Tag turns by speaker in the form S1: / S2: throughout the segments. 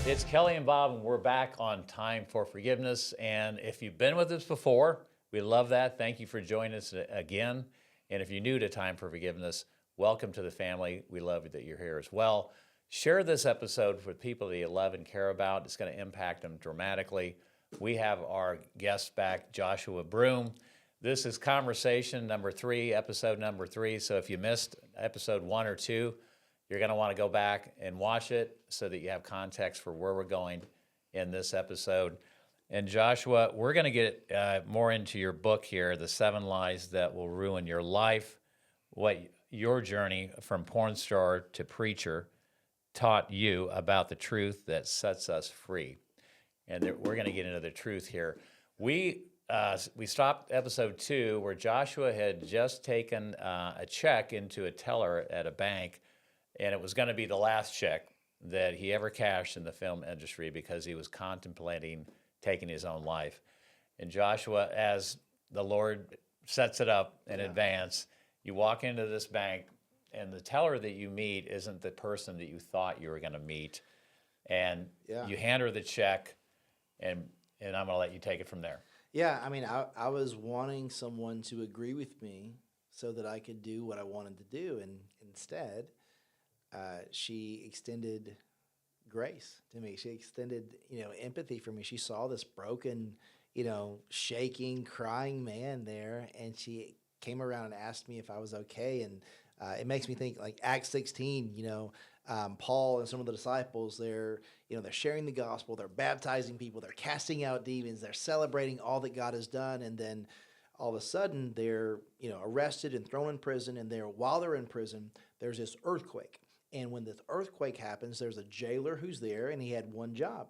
S1: It's Kelly and Bob, and we're back on Time for Forgiveness. And if you've been with us before, we love that. Thank you for joining us again. And if you're new to Time for Forgiveness, welcome to the family. We love that you're here as well. Share this episode with people that you love and care about. It's going to impact them dramatically. We have our guest back, Joshua Broome. This is conversation number 3, episode number 3. So if you missed episode 1 or 2, you're going to want to go back and watch it so that you have context for where we're going in this episode. And Joshua, we're going to get more into your book here, The 7 Lies That Will Ruin Your Life, what your journey from porn star to preacher taught you about the truth that sets us free. And we're going to get into the truth here. We stopped episode 2 where Joshua had just taken a check into a teller at a bank, and it was going to be the last check that he ever cashed in the film industry because he was contemplating taking his own life. And Joshua, as the Lord sets it up in advance, you walk into this bank, and the teller that you meet isn't the person that you thought you were going to meet. And you hand her the check, and I'm going to let you take it from there.
S2: Yeah, I mean, I was wanting someone to agree with me so that I could do what I wanted to do, and instead, she extended grace to me. She extended, empathy for me. She saw this broken, shaking, crying man there, and she came around and asked me if I was okay. And it makes me think like Acts 16, Paul and some of the disciples, they're sharing the gospel, they're baptizing people, they're casting out demons, they're celebrating all that God has done, and then all of a sudden they're, arrested and thrown in prison, and while they're in prison, there's this earthquake. And when this earthquake happens, there's a jailer who's there, and he had one job,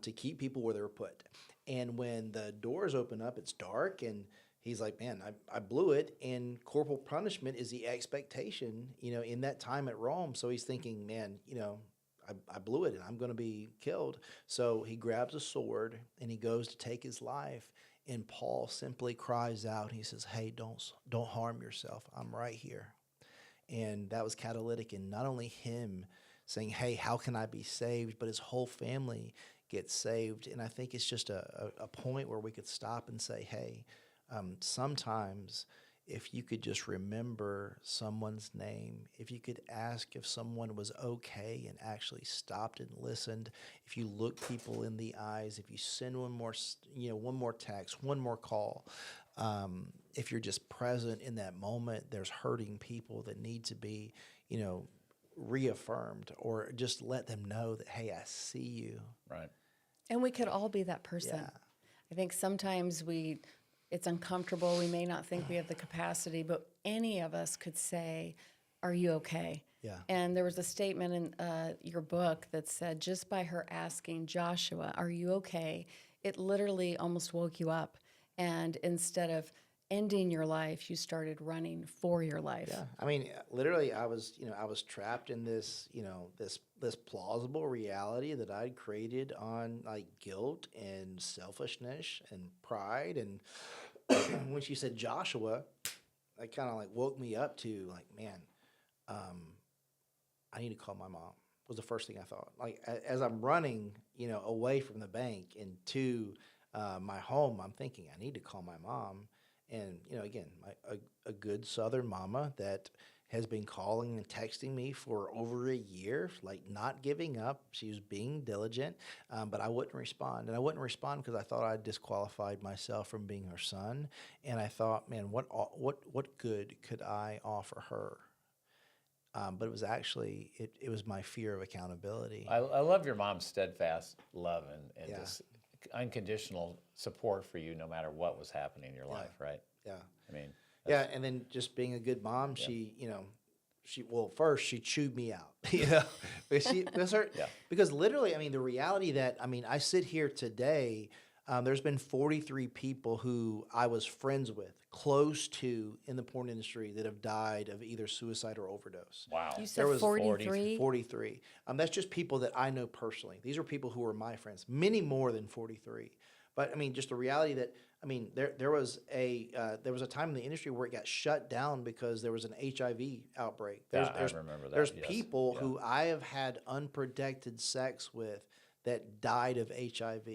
S2: to keep people where they were put. And when the doors open up, it's dark, and he's like, man, I blew it, and corporal punishment is the expectation, in that time at Rome. So he's thinking, man, I blew it, and I'm going to be killed. So he grabs a sword, and he goes to take his life, and Paul simply cries out. He says, hey, don't harm yourself. I'm right here. And that was catalytic in not only him saying, hey, how can I be saved, but his whole family gets saved. And I think it's just a point where we could stop and say, hey, sometimes if you could just remember someone's name, if you could ask if someone was okay and actually stopped and listened, if you look people in the eyes, if you send one more text, one more call, if you're just present in that moment, there's hurting people that need to be, reaffirmed, or just let them know that, hey, I see you.
S1: Right.
S3: And we could all be that person.
S2: Yeah.
S3: I think sometimes it's uncomfortable. We may not think we have the capacity, but any of us could say, are you okay?
S2: Yeah.
S3: And there was a statement in your book that said, just by her asking Joshua, are you okay? It literally almost woke you up. And instead of ending your life, you started running for your life.
S2: Yeah. I mean, literally, I was trapped in this, this plausible reality that I'd created on like guilt and selfishness and pride. And when she said Joshua, that kind of like woke me up to like, man, I need to call my mom. Was the first thing I thought. Like as I'm running, away from the bank and to my home, I'm thinking I need to call my mom. And, again, a good Southern mama that has been calling and texting me for over a year, like not giving up. She was being diligent, but I wouldn't respond. And I wouldn't respond because I thought I'd disqualified myself from being her son. And I thought, man, what good could I offer her? But it was actually, it was my fear of accountability.
S1: I love your mom's steadfast love and just unconditional support for you no matter what was happening in your life, right?
S2: Yeah.
S1: I mean,
S2: and then just being a good mom, she first she chewed me out, because literally, I mean, the reality that, I sit here today, there's been 43 people who I was friends with, close to in the porn industry that have died of either suicide or overdose.
S1: wow.
S3: You said
S2: There was
S3: 43?
S2: 43. That's just people that I know personally. These are people who are my friends, many more than 43. But just the reality that, there was a time in the industry where it got shut down because there was an HIV outbreak.
S1: I remember that.
S2: There's
S1: yes.
S2: people who I have had unprotected sex with that died of HIV.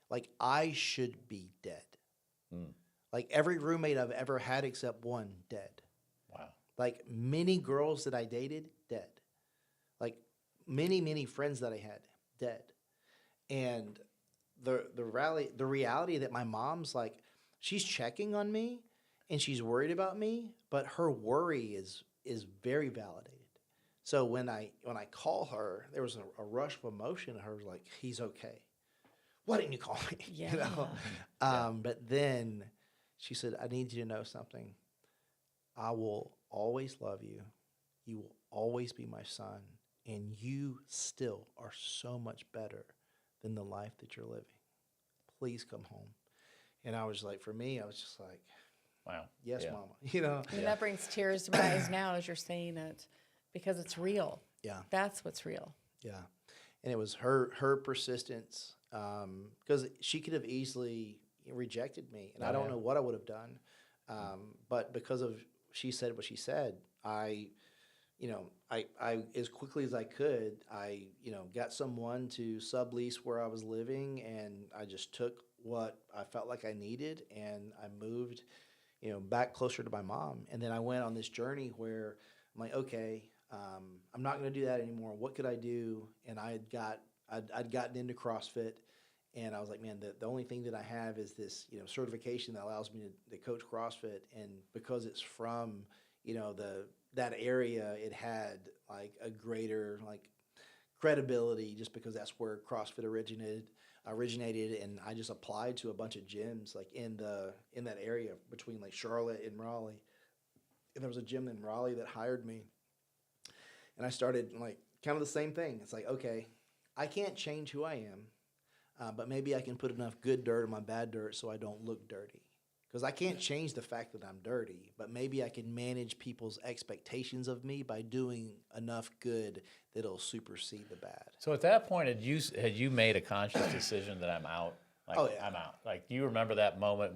S2: Like, I should be dead.
S1: Mm.
S2: Like, every roommate I've ever had except one, dead.
S1: Wow.
S2: Like, many girls that I dated, dead. Like, many friends that I had, dead. And the reality that my mom's like, she's checking on me and she's worried about me, but her worry is very validated. So when I call her, there was a rush of emotion. Her was like, he's okay. Why didn't you call me?
S3: Yeah.
S2: You know. But then she said, I need you to know something. I will always love you. You will always be my son, and you still are so much better than the life that you're living. Please come home. And I was like, for me, I was just like,
S1: Wow.
S2: yes,
S1: Yeah.
S2: mama. You know.
S3: I mean, that brings tears to my eyes now as you're saying it, because it's real.
S2: Yeah.
S3: That's what's real.
S2: Yeah. And it was her persistence, because she could have easily rejected me, and I don't know what I would have done. But because of she said what she said, I as quickly as I could, I got someone to sublease where I was living, and I just took what I felt like I needed, and I moved, back closer to my mom. And then I went on this journey where I'm like, okay, I'm not going to do that anymore. What could I do? And I'd gotten into CrossFit, and I was like, man, the only thing that I have is this, certification that allows me to coach CrossFit. And because it's from, that area, it had like a greater like credibility, just because that's where CrossFit originated. And I just applied to a bunch of gyms like in that area between like Charlotte and Raleigh. And there was a gym in Raleigh that hired me. And I started like kind of the same thing. It's like, okay, I can't change who I am, but maybe I can put enough good dirt on my bad dirt so I don't look dirty. Because I can't change the fact that I'm dirty, but maybe I can manage people's expectations of me by doing enough good that it'll supersede the bad.
S1: So at that point, had you made a conscious decision that I'm out? Like,
S2: Oh, yeah.
S1: I'm out. Like, do you remember that moment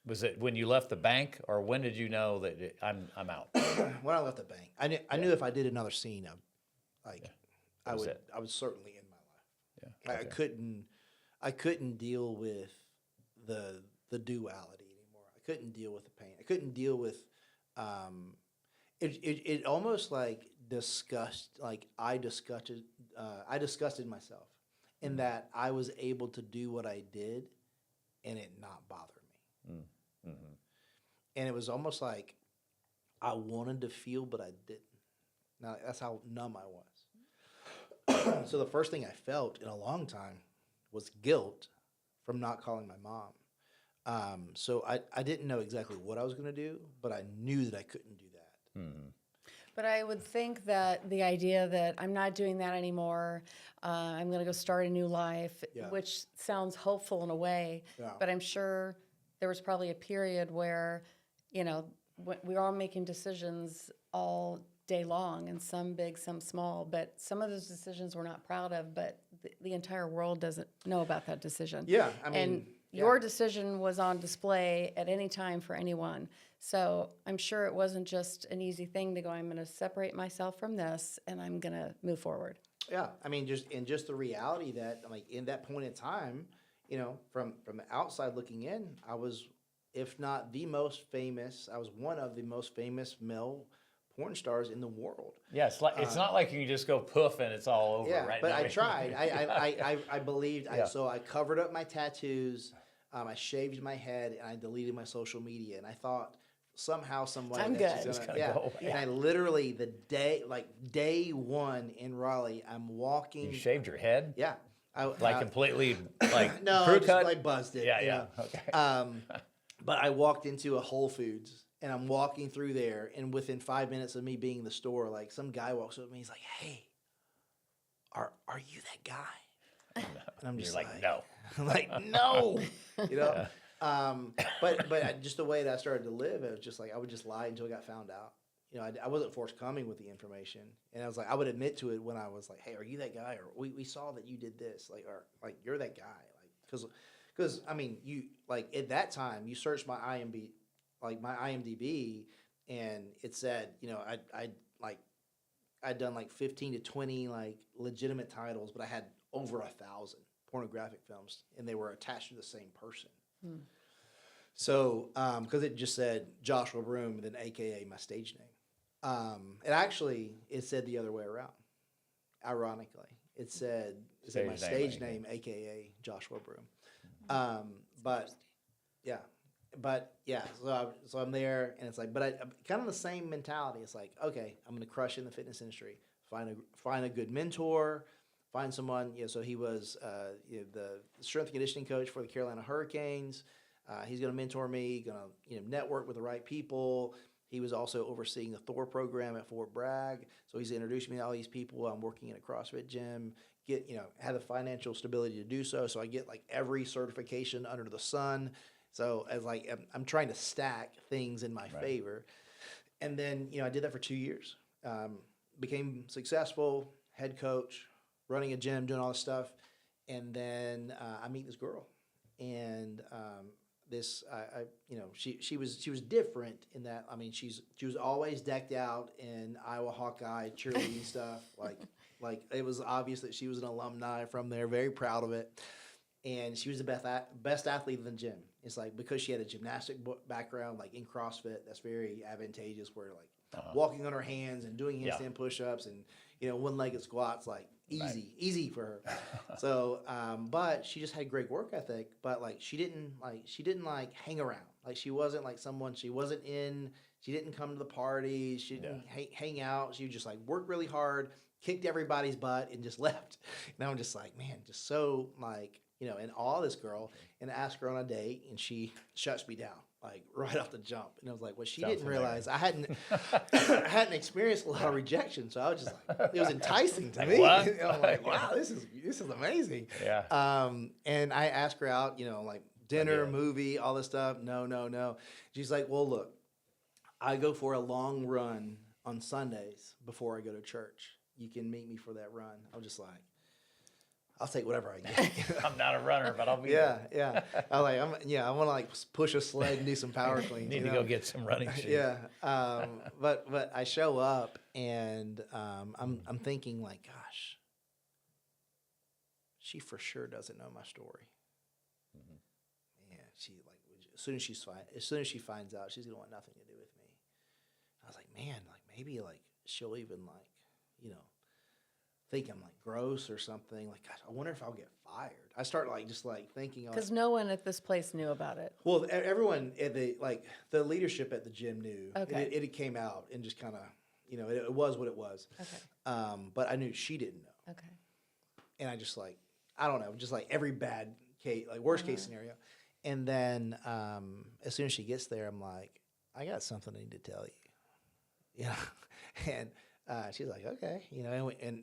S1: was it when you left the bank, or when did you know that I'm out?
S2: When I left the bank, I knew if I did another scene, I
S1: was
S2: would
S1: it.
S2: I would certainly end my life.
S1: Yeah.
S2: I couldn't deal with the duality anymore. I couldn't deal with the pain. I couldn't deal with it almost like I disgusted myself in that I was able to do what I did and it not bother me.
S1: Mm-hmm.
S2: And it was almost like I wanted to feel, but I didn't. Now, that's how numb I was. So the first thing I felt in a long time was guilt from not calling my mom. So I didn't know exactly what I was going to do, but I knew that I couldn't do that.
S1: Mm-hmm.
S3: But I would think that the idea that I'm not doing that anymore, I'm going to go start a new life,
S2: Yeah.
S3: which sounds hopeful in a way,
S2: Yeah.
S3: but I'm sure there was probably a period where, we were all making decisions all day long, and some big, some small, but some of those decisions we're not proud of, but the entire world doesn't know about that decision.
S2: Yeah, I mean,
S3: And your decision was on display at any time for anyone. So I'm sure it wasn't just an easy thing to go, I'm going to separate myself from this and I'm going to move forward.
S2: Yeah, I mean, just the reality that like in that point in time, from the outside looking in, I was, if not the most famous, I was one of the most famous male porn stars in the world.
S1: Yeah, it's not like you can just go poof and it's all over,
S2: Yeah,
S1: right?
S2: but
S1: No,
S2: I tried. I believed.
S1: Yeah.
S2: So I covered up my tattoos. I shaved my head and I deleted my social media. And I thought somehow, some way,
S3: I'm
S2: that's
S3: good.
S2: just
S1: It's
S2: gonna,
S1: gonna
S2: yeah.
S1: go away.
S2: And I literally day one in Raleigh, I'm walking.
S1: You shaved your head?
S2: Yeah.
S1: Completely, like
S2: No,
S1: crew
S2: just
S1: cut?
S2: like buzzed it.
S1: Yeah. Okay.
S2: But I walked into a Whole Foods and I'm walking through there, and within 5 minutes of me being in the store, like some guy walks up to me, he's like, "Hey, are you that guy?" And I'm just
S1: You're like, no.
S2: I'm like, no, But just the way that I started to live, it was just like I would just lie until I got found out. I wasn't forthcoming with the information, and I was like, I would admit to it when I was like, "Hey, are you that guy?" Or we saw that you did this, or you're that guy, because I mean, you like at that time you searched my IMDb, and it said, I'd done like 15 to 20 like legitimate titles, but I had over 1,000 pornographic films, and they were attached to the same person. So, because it just said Joshua Broome, and then AKA my stage name. It said the other way around. Ironically, it said my stage name, AKA Joshua Broome. But yeah. So I'm there, and it's like, but I kind of the same mentality. It's like, okay, I'm going to crush in the fitness industry. Find a good mentor. Find someone. So he was the strength and conditioning coach for the Carolina Hurricanes. He's going to mentor me. Going to network with the right people. He was also overseeing the Thor program at Fort Bragg. So he's introduced me to all these people. I'm working in a CrossFit gym. Have the financial stability to do so. So I get like every certification under the sun. So as like I'm trying to stack things in my favor. And then I did that for 2 years. Became successful, head coach, running a gym, doing all this stuff. And then I meet this girl, and she was different in that. I mean, she was always decked out in Iowa Hawkeye cheerleading stuff. Like it was obvious that she was an alumni from there. Very proud of it, and she was the best athlete in the gym. It's like because she had a gymnastic background, like in CrossFit, that's very advantageous. Where like walking on her hands and doing handstand push-ups and one-legged squats, like easy for her. So, but she just had great work ethic. But like she didn't hang around. Like she wasn't like someone. She didn't come to the parties. She didn't hang out. She would just like work really hard, kicked everybody's butt, and just left. And I'm just like, man, just so like in awe of this girl. And I asked her on a date, and she shuts me down like right off the jump. And I was like, well, she didn't realize I hadn't experienced a lot of rejection, so I was just like, it was enticing to me.
S1: What?
S2: I'm like, wow, this is amazing.
S1: Yeah.
S2: And I asked her out, like dinner, movie, all this stuff. No. She's like, well, look, I go for a long run on Sundays before I go to church. You can meet me for that run. I was just like, I'll take whatever I get.
S1: I'm not a runner, but I'll be there.
S2: Yeah. I want to like push a sled and do some power cleans.
S1: Need to go get some running shoes.
S2: Yeah. But I show up, and I'm thinking like, gosh, she for sure doesn't know my story. Yeah. She like as soon as she finds out, she's gonna want nothing to do with me. I was like, man, like maybe like she'll even like think I'm like gross or something. Like, gosh, I wonder if I'll get fired. I start like just like thinking
S3: Because no one at this place knew about it.
S2: Well, everyone at the leadership at the gym knew.
S3: Okay.
S2: It came out and just kind of it was what it was.
S3: Okay.
S2: But I knew she didn't know.
S3: Okay.
S2: And I just like I don't know, just like every bad case, like worst case scenario. And then as soon as she gets there, I'm like, I got something I need to tell you. And she's like, okay,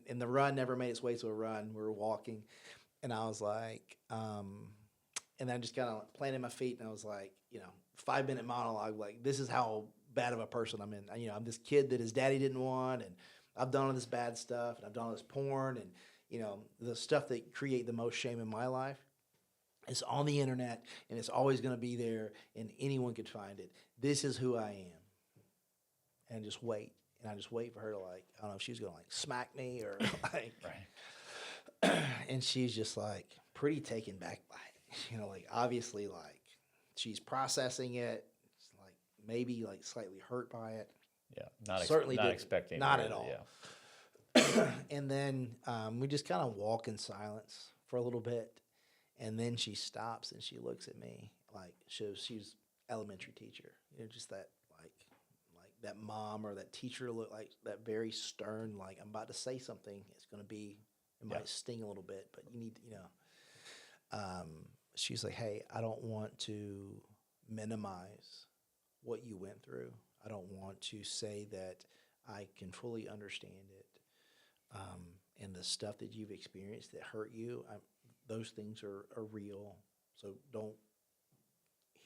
S2: and the run never made its way to a run. We were walking, and I was like, and I just kind of planted my feet, and I was like, 5-minute monologue, like this is how bad of a person I'm in. I'm this kid that his daddy didn't want, and I've done all this bad stuff, and I've done all this porn, and the stuff that create the most shame in my life. It's on the internet, and it's always going to be there, and anyone could find it. This is who I am, and just wait. And I just wait for her to like, I don't know if she's going to like smack me or like,
S1: Right.
S2: And she's just like pretty taken back by it. Like obviously like she's processing it, like maybe like slightly hurt by it.
S1: Yeah.
S2: Not
S1: expecting.
S2: Not
S1: really,
S2: at all.
S1: Yeah.
S2: And then we just kind of walk in silence for a little bit. And then she stops and she looks at me like she's elementary teacher, just that that mom or that teacher look like that very stern, like I'm about to say something. It's going to be, it might sting a little bit, but you need to, she's like, hey, I don't want to minimize what you went through. I don't want to say that I can fully understand it. And the stuff that you've experienced that hurt you, those things are real. So don't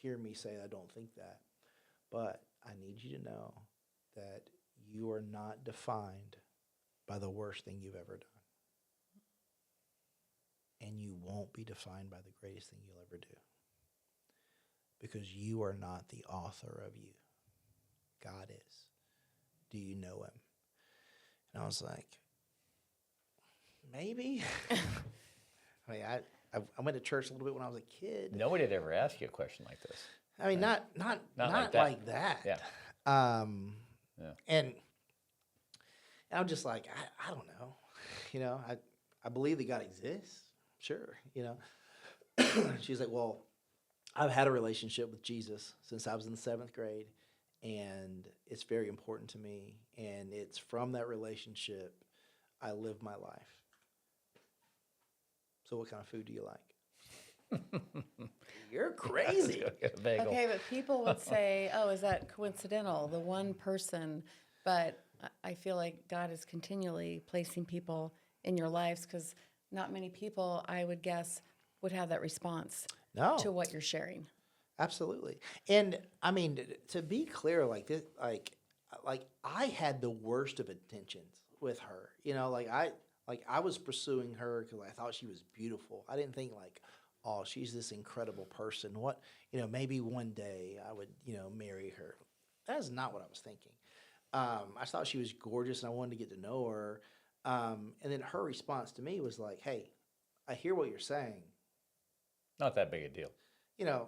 S2: hear me say I don't think that. But I need you to know that you are not defined by the worst thing you've ever done. And you won't be defined by the greatest thing you'll ever do. Because you are not the author of you. God is. Do you know him? And I was like, maybe. I mean, I went to church a little bit when I was a kid.
S1: Nobody had ever asked you a question like this.
S2: I mean, not like that.
S1: Yeah.
S2: Um,
S1: Yeah.
S2: and I'm just like, I don't know. I believe that God exists. Sure. She's like, well, I've had a relationship with Jesus since I was in the 7th grade, and it's very important to me. And it's from that relationship I live my life. So what kind of food do you like? You're crazy.
S1: Bagel.
S3: Okay, but people would say, oh, is that coincidental, the one person? But I feel like God is continually placing people in your lives, because not many people, I would guess, would have that response
S2: No.
S3: to what you're sharing.
S2: Absolutely. And I mean, to be clear, like this, like I had the worst of intentions with her. I was pursuing her because I thought she was beautiful. I didn't think like, oh, she's this incredible person. Maybe one day I would, marry her. That is not what I was thinking. I thought she was gorgeous and I wanted to get to know her. And then her response to me was like, hey, I hear what you're saying.
S1: Not that big a deal.
S2: Yeah.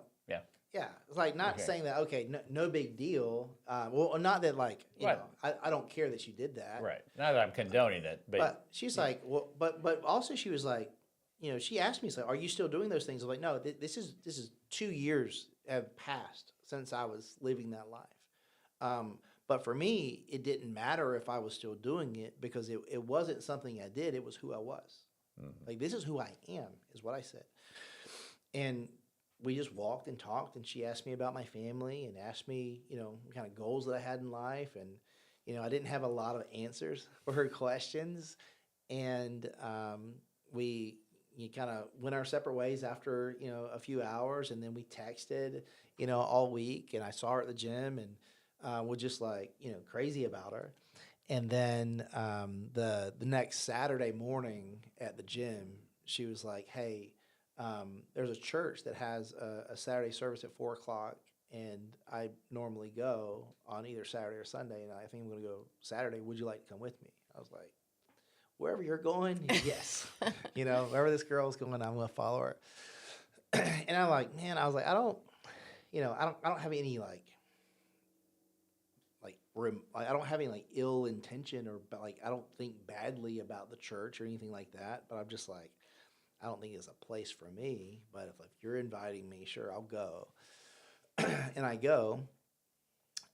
S1: Yeah.
S2: It's like not
S1: Okay.
S2: saying that, okay, no big deal. Well, not that like,
S1: Right.
S2: I don't care that you did that.
S1: Right. Not that I'm condoning it,
S2: But she's like, well, but also she was like, she asked me, so are you still doing those things? I was like, no, this is 2 years have passed since I was living that life. But for me, it didn't matter if I was still doing it because it wasn't something I did. It was who I was.
S1: Mm-hmm.
S2: Like, this is who I am, is what I said. And we just walked and talked, and she asked me about my family and asked me, kind of goals that I had in life. And, I didn't have a lot of answers for her questions. And we kind of went our separate ways after, a few hours. And then we texted, all week. And I saw her at the gym and was just like, crazy about her. And then the next Saturday morning at the gym, she was like, hey, there's a church that has a Saturday service at 4:00, and I normally go on either Saturday or Sunday, and I think I'm going to go Saturday. Would you like to come with me? I was like, wherever you're going, yes. Wherever this girl is going, I'm going to follow her. And I'm like, man, I was like, I don't have any I don't have any like ill intention or like I don't think badly about the church or anything like that. But I'm just like, I don't think it's a place for me, but if you're inviting me, sure, I'll go. And I go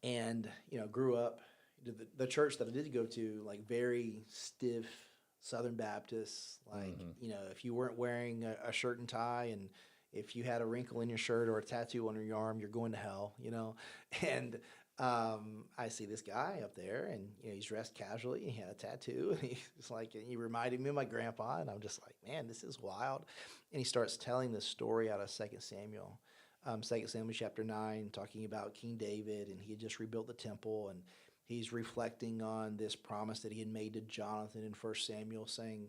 S2: and, grew up, the church that I did go to, like very stiff Southern Baptist, like, if you weren't wearing a shirt and tie and if you had a wrinkle in your shirt or a tattoo on your arm, you're going to hell, And I see this guy up there, and he's dressed casually. And he had a tattoo, and he's like, and he reminded me of my grandpa, and I'm just like, man, this is wild. And he starts telling this story out of 2 Samuel, 2 Samuel chapter 9, talking about King David, and he had just rebuilt the temple, and he's reflecting on this promise that he had made to Jonathan in 1 Samuel, saying,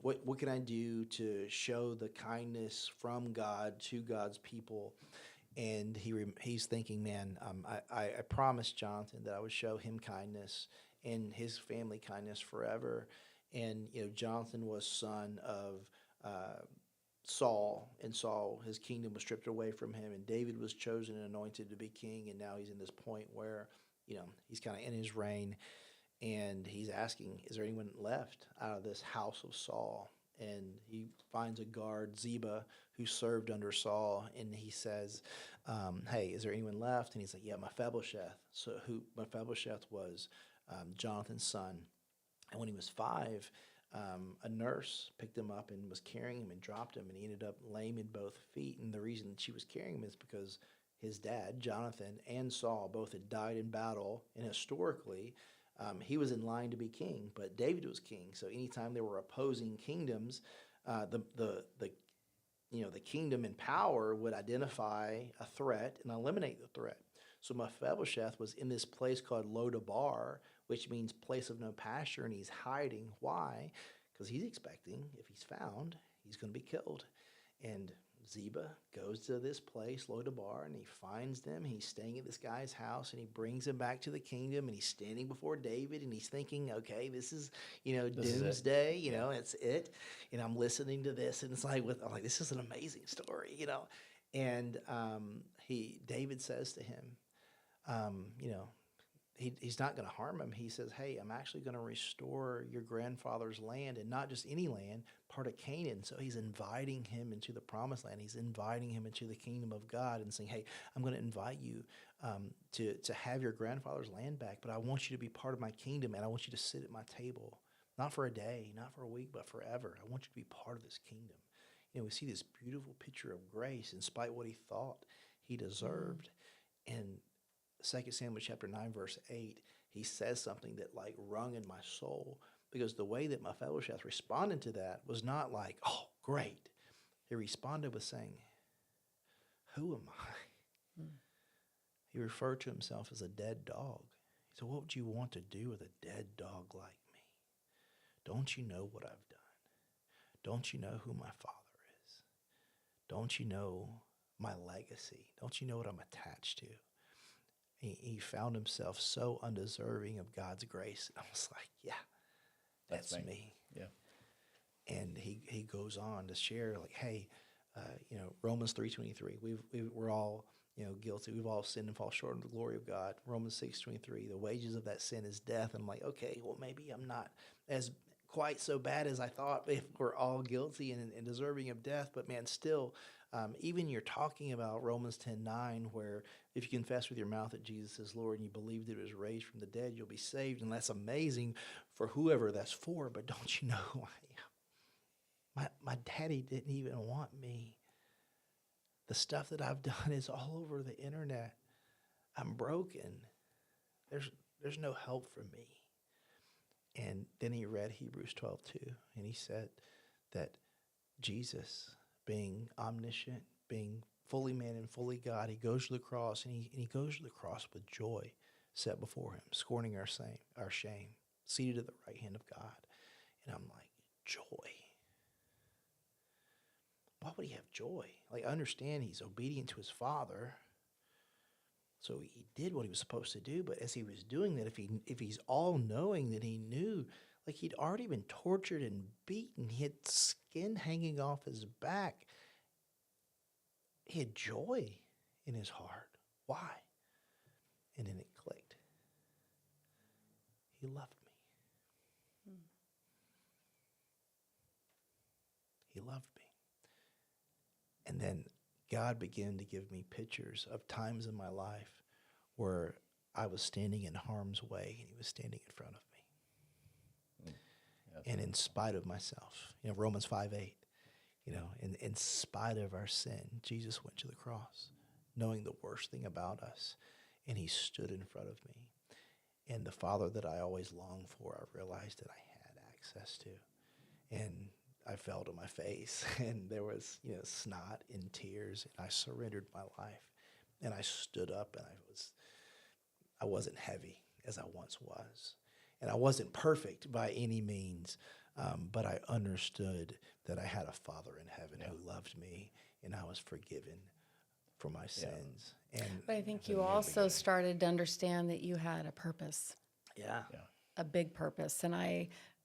S2: what can I do to show the kindness from God to God's people? And he's thinking, man, I promised Jonathan that I would show him kindness and his family kindness forever. And, Jonathan was son of Saul, and Saul, his kingdom was stripped away from him. And David was chosen and anointed to be king. And now he's in this point where, he's kind of in his reign. And he's asking, is there anyone left out of this house of Saul? And he finds a guard, Ziba, who served under Saul, and he says, hey, is there anyone left? And he's like, yeah, Mephibosheth. So Mephibosheth was Jonathan's son. And when he was 5, a nurse picked him up and was carrying him and dropped him, and he ended up lame in both feet. And the reason she was carrying him is because his dad, Jonathan, and Saul both had died in battle, and historically, he was in line to be king, but David was king. So anytime there were opposing kingdoms, the kingdom in power would identify a threat and eliminate the threat. So Mephibosheth was in this place called Lodabar, which means place of no pasture, and he's hiding. Why? Because he's expecting, if he's found, he's going to be killed. And Ziba goes to this place, Lodabar, and he finds them. He's staying at this guy's house, and he brings him back to the kingdom, and he's standing before David, and he's thinking, okay, this is,
S1: This is it.
S2: doomsday,
S1: Yeah.
S2: it's it. And I'm listening to this, and I'm like, this is an amazing story, And David says to him, he's not going to harm him. He says, hey, I'm actually going to restore your grandfather's land, and not just any land, part of Canaan. So he's inviting him into the promised land. He's inviting him into the kingdom of God and saying, hey, I'm going to invite you to have your grandfather's land back, but I want you to be part of my kingdom, and I want you to sit at my table, not for a day, not for a week, but forever. I want you to be part of this kingdom. We see this beautiful picture of grace in spite of what he thought he deserved. And 2 Samuel chapter 9, verse 8, he says something that like rung in my soul, because the way that Mephibosheth responded to that was not like, oh, great. He responded with saying, who am I? He referred to himself as a dead dog. He said, what would you want to do with a dead dog like me? Don't you know what I've done? Don't you know who my father is? Don't you know my legacy? Don't you know what I'm attached to? He found himself so undeserving of God's grace. I was like, yeah, that's me.
S1: Yeah.
S2: And he goes on to share like, hey, Romans 3:23. We're all guilty. We've all sinned and fall short of the glory of God. Romans 6:23. The wages of that sin is death. And I'm like, okay, well maybe I'm not as quite so bad as I thought. If we're all guilty and deserving of death, but man, still. Even you're talking about Romans 10:9, where if you confess with your mouth that Jesus is Lord and you believe that he was raised from the dead, you'll be saved. And that's amazing for whoever that's for. But don't you know who I am? My daddy didn't even want me. The stuff that I've done is all over the internet. I'm broken. There's no help for me. And then he read Hebrews 12:2, and he said that Jesus, being omniscient, being fully man and fully God, he goes to the cross, and he goes to the cross with joy set before him, scorning our shame, seated at the right hand of God. And I'm like, joy. Why would he have joy? Like, I understand he's obedient to his Father, so he did what he was supposed to do. But as he was doing that, if he's all-knowing, that he knew, like he'd already been tortured and beaten. He had skin hanging off his back. He had joy in his heart. Why? And then it clicked. He loved me. He loved me. And then God began to give me pictures of times in my life where I was standing in harm's way and he was standing in front of me. And in spite of myself, Romans 5:8, in spite of our sin, Jesus went to the cross, knowing the worst thing about us, and he stood in front of me. And the Father that I always longed for, I realized that I had access to. And I fell to my face, and there was, snot and tears, and I surrendered my life. And I stood up, and I wasn't heavy as I once was. And I wasn't perfect by any means, but I understood that I had a Father in heaven who loved me, and I was forgiven for my sins.
S3: But I think you also started to understand that you had a purpose, a big purpose. And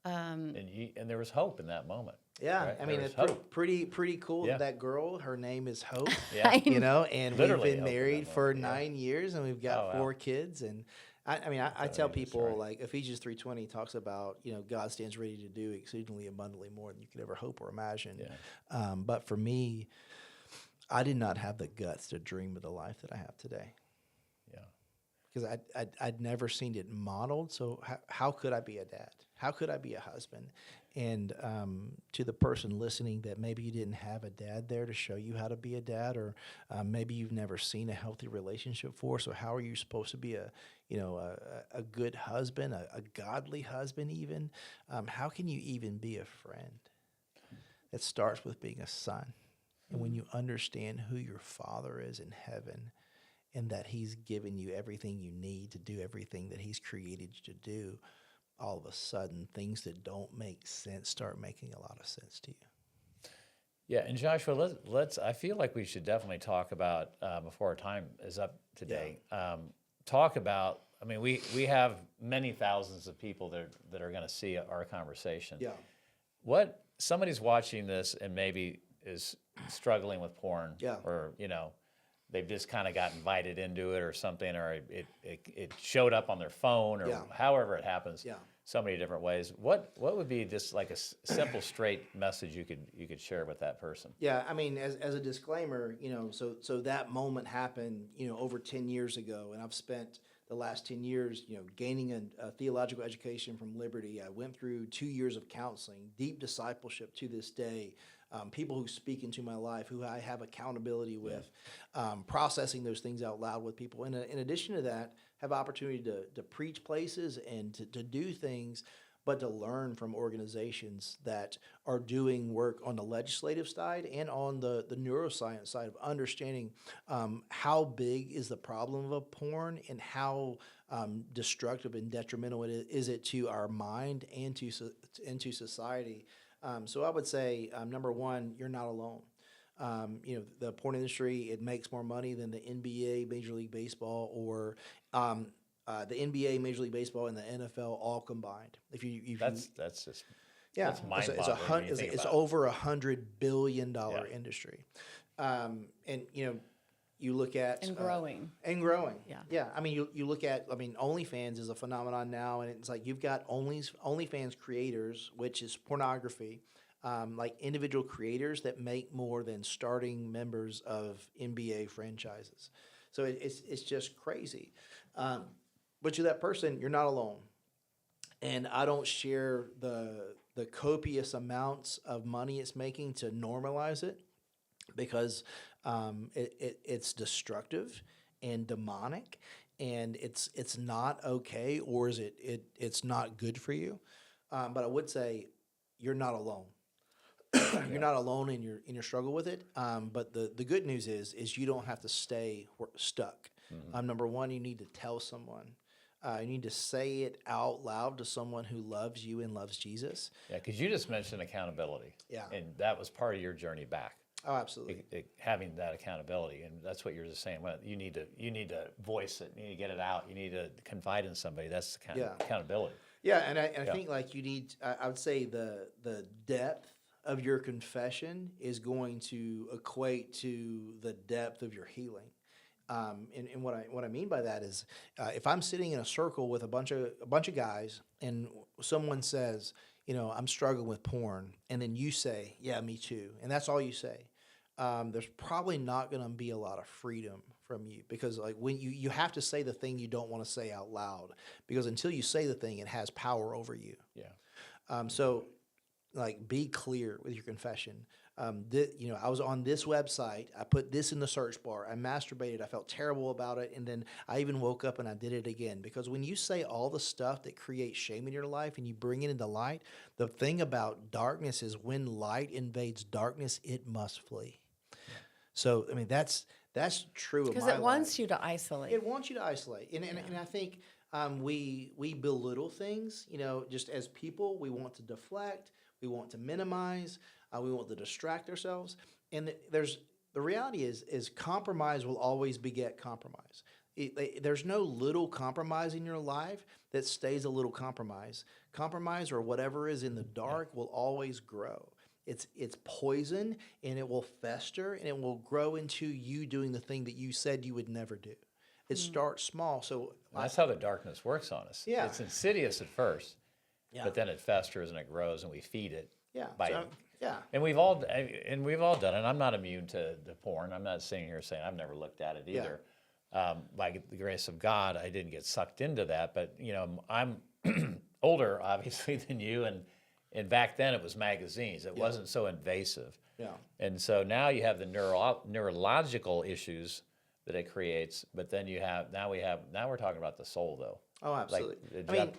S1: And there was hope in that moment.
S2: Yeah,
S1: right?
S2: I mean, it's pretty cool that girl, her name is Hope, and
S1: Literally
S2: we've been
S1: Hope in
S2: married
S1: that
S2: for
S1: moment,
S2: 9 years, and we've got 4 kids. And I tell people, like, Ephesians 3:20 talks about, God stands ready to do exceedingly abundantly more than you could ever hope or imagine.
S1: Yeah.
S2: But for me, I did not have the guts to dream of the life that I have today.
S1: Yeah.
S2: Because I'd never seen it modeled. So how could I be a dad? How could I be a husband? And to the person listening that maybe you didn't have a dad there to show you how to be a dad, or maybe you've never seen a healthy relationship before. So how are you supposed to be a good husband, a godly husband even? How can you even be a friend? It starts with being a son. And when you understand who your Father is in heaven, and that he's given you everything you need to do everything that he's created you to do, all of a sudden, things that don't make sense start making a lot of sense to you.
S1: Yeah, and Joshua, let's. I feel like we should definitely talk about before our time is up today. Talk about. I mean, we have many thousands of people that are going to see our conversation.
S2: Yeah.
S1: What somebody's watching this and maybe is struggling with porn,
S2: Yeah.
S1: or they've just kind of got invited into it or something, or it showed up on their phone, or
S2: Yeah.
S1: however it happens.
S2: Yeah.
S1: So many different ways. What would be just like a simple, straight message you could share with that person?
S2: Yeah, I mean, as a disclaimer, so that moment happened, over 10 years ago, and I've spent the last 10 years, gaining a theological education from Liberty. I went through 2 years of counseling, deep discipleship to this day, people who speak into my life, who I have accountability with, processing those things out loud with people. And in addition to that, have opportunity to preach places and to do things, but to learn from organizations that are doing work on the legislative side and on the neuroscience side of understanding how big is the problem of porn and how destructive and detrimental is it to our mind and to society. So I would say, number one, you're not alone. The porn industry, it makes more money than the NBA, Major League Baseball, or the NBA, Major League Baseball, and the NFL all combined.
S1: That's just
S2: yeah,
S1: mind-boggling.
S2: It's over $100 billion industry, and you look at
S3: And growing.
S2: and growing.
S3: Yeah.
S2: I mean, you look at. I mean, OnlyFans is a phenomenon now, and it's like you've got OnlyFans creators, which is pornography. Like individual creators that make more than starting members of NBA franchises. So it's just crazy. But to that person, you're not alone. And I don't share the copious amounts of money it's making to normalize it, because it's destructive and demonic, and it's not okay, or is it's not good for you. But I would say you're not alone. You're not alone in your struggle with it. But the good news is you don't have to stay stuck. Number one, you need to tell someone. You need to say it out loud to someone who loves you and loves Jesus.
S1: Yeah, because you just mentioned accountability.
S2: Yeah.
S1: And that was part of your journey back.
S2: Oh, absolutely.
S1: Having that accountability, and that's what you're just saying. Well, you need to voice it. You need to get it out. You need to confide in somebody. That's accountability.
S2: Yeah, and I think like you need. I would say the depth of your confession is going to equate to the depth of your healing. And what I mean by that is, if I'm sitting in a circle with a bunch of guys, and someone says, I'm struggling with porn, and then you say, yeah, me too, and that's all you say, there's probably not going to be a lot of freedom from you, because like when you have to say the thing you don't want to say out loud, because until you say the thing, it has power over you.
S1: Yeah.
S2: So like be clear with your confession. I was on this website. I put this in the search bar. I masturbated. I felt terrible about it. And then I even woke up and I did it again. Because when you say all the stuff that creates shame in your life and you bring it into light, the thing about darkness is when light invades darkness, it must flee. So, I mean, that's true of my life.
S3: Because it wants you to isolate.
S2: It wants you to isolate. And I think we belittle things, just as people. We want to deflect. We want to minimize. We want to distract ourselves. And the reality is compromise will always beget compromise. There's no little compromise in your life that stays a little compromise. Compromise, or whatever is in the dark, will always grow. It's poison, and it will fester, and it will grow into you doing the thing that you said you would never do. It starts small. So
S1: that's how the darkness works on us.
S2: Yeah.
S1: It's insidious at first,
S2: Yeah.
S1: but then it festers and it grows, and we feed it.
S2: Yeah.
S1: Yeah. And we've all done it. I'm not immune to porn. I'm not sitting here saying I've never looked at it either. By the grace of God, I didn't get sucked into that. But I'm older, obviously, than you, and back then it was magazines. It wasn't so invasive.
S2: Yeah.
S1: And so now you have the neurological issues that it creates. But then now we're talking about the soul, though.
S2: Oh, absolutely.
S1: Like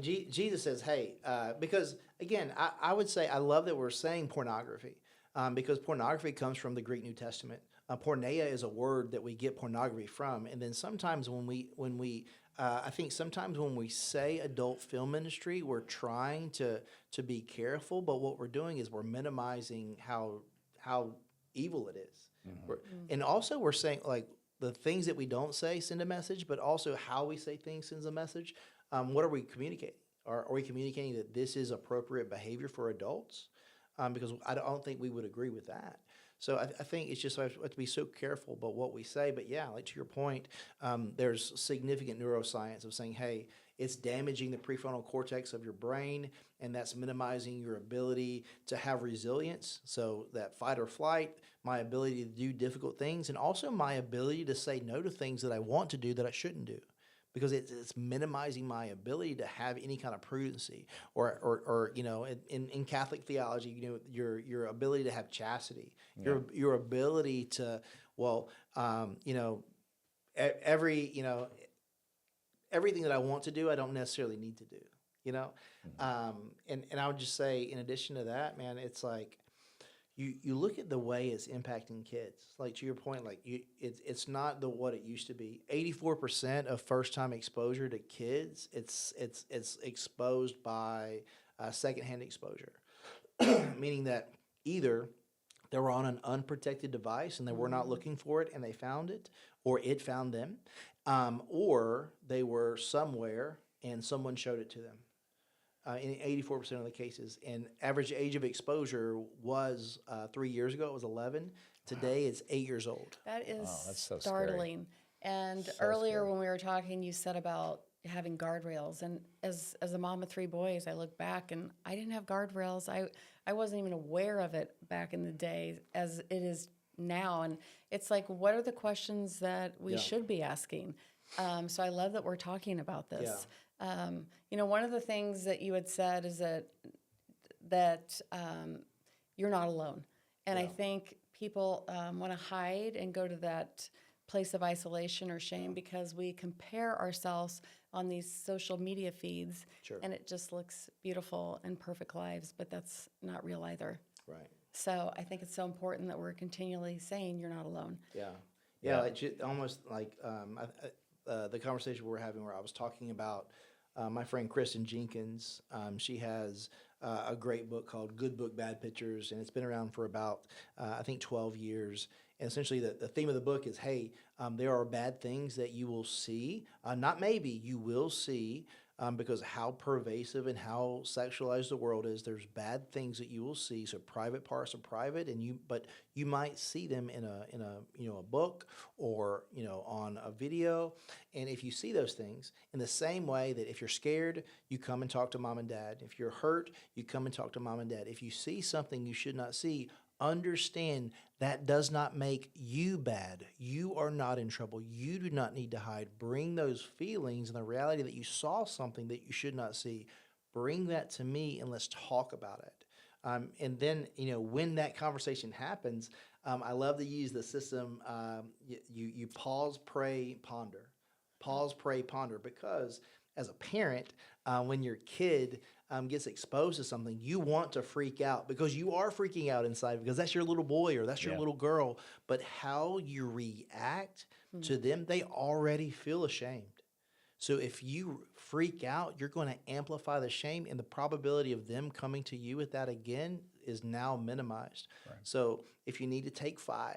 S2: Jesus says, hey, because again, I would say I love that we're saying pornography, because pornography comes from the Greek New Testament. Porneia is a word that we get pornography from, and then sometimes I think sometimes when we say adult film industry, we're trying to be careful, but what we're doing is we're minimizing how how evil it is. And also we're saying like the things that we don't say send a message, but also how we say things sends a message. What are we communicating? Are we communicating that this is appropriate behavior for adults? Because I don't think we would agree with that. So I think it's just we have to be so careful about what we say. But yeah, like to your point, there's significant neuroscience of saying, hey, it's damaging the prefrontal cortex of your brain, and that's minimizing your ability to have resilience. So that fight or flight, my ability to do difficult things, and also my ability to say no to things that I want to do that I shouldn't do. Because it's minimizing my ability to have any kind of prudency, or you know, in Catholic theology, you know, your ability to have chastity, your ability to, well, you know, everything that I want to do, I don't necessarily need to do, you know, and I would just say, in addition to that, man, it's like you look at the way it's impacting kids. Like to your point, like it's not what it used to be. 84% of first-time exposure to kids, it's exposed by secondhand exposure, meaning that either they were on an unprotected device and they were not looking for it and they found it, or it found them, or they were somewhere and someone showed it to them. In 84% of the cases. And average age of exposure was 3 years ago, it was 11. Today it's 8 years old.
S3: That is
S1: that's so
S3: startling. And earlier when we were talking, you said about having guardrails. And as a mom of 3 boys, I look back and I didn't have guardrails. I wasn't even aware of it back in the day as it is now. And it's like, what are the questions that we should be asking? So I love that we're talking about this. You know, one of the things that you had said is that you're not alone. And I think people want to hide and go to that place of isolation or shame because we compare ourselves on these social media feeds and it just looks beautiful and perfect lives, but that's not real either.
S2: Right.
S3: So I think it's so important that we're continually saying you're not alone.
S2: Yeah. Like, almost like the conversation we were having where I was talking about my friend Kristen Jenkins. She has a great book called Good Book, Bad Pictures, and it's been around for about, I think, 12 years. And essentially the theme of the book is, hey, there are bad things that you will see, not maybe, you will see, because how pervasive and how sexualized the world is. There's bad things that you will see. So private parts are private, but you might see them in a book or on a video. And if you see those things, in the same way that if you're scared, you come and talk to mom and dad. If you're hurt, you come and talk to mom and dad. If you see something you should not see, understand that does not make you bad. You are not in trouble. You do not need to hide. Bring those feelings and the reality that you saw something that you should not see. Bring that to me and let's talk about it. And then, when that conversation happens, I love to use the system. You pause, pray, ponder. Pause, pray, ponder. Because as a parent, when your kid gets exposed to something, you want to freak out because you are freaking out inside because that's your little boy or that's your little girl. But how you react to them, they already feel ashamed. So if you freak out, you're going to amplify the shame, and the probability of them coming to you with that again is now minimized. Right. So if you need to take 5,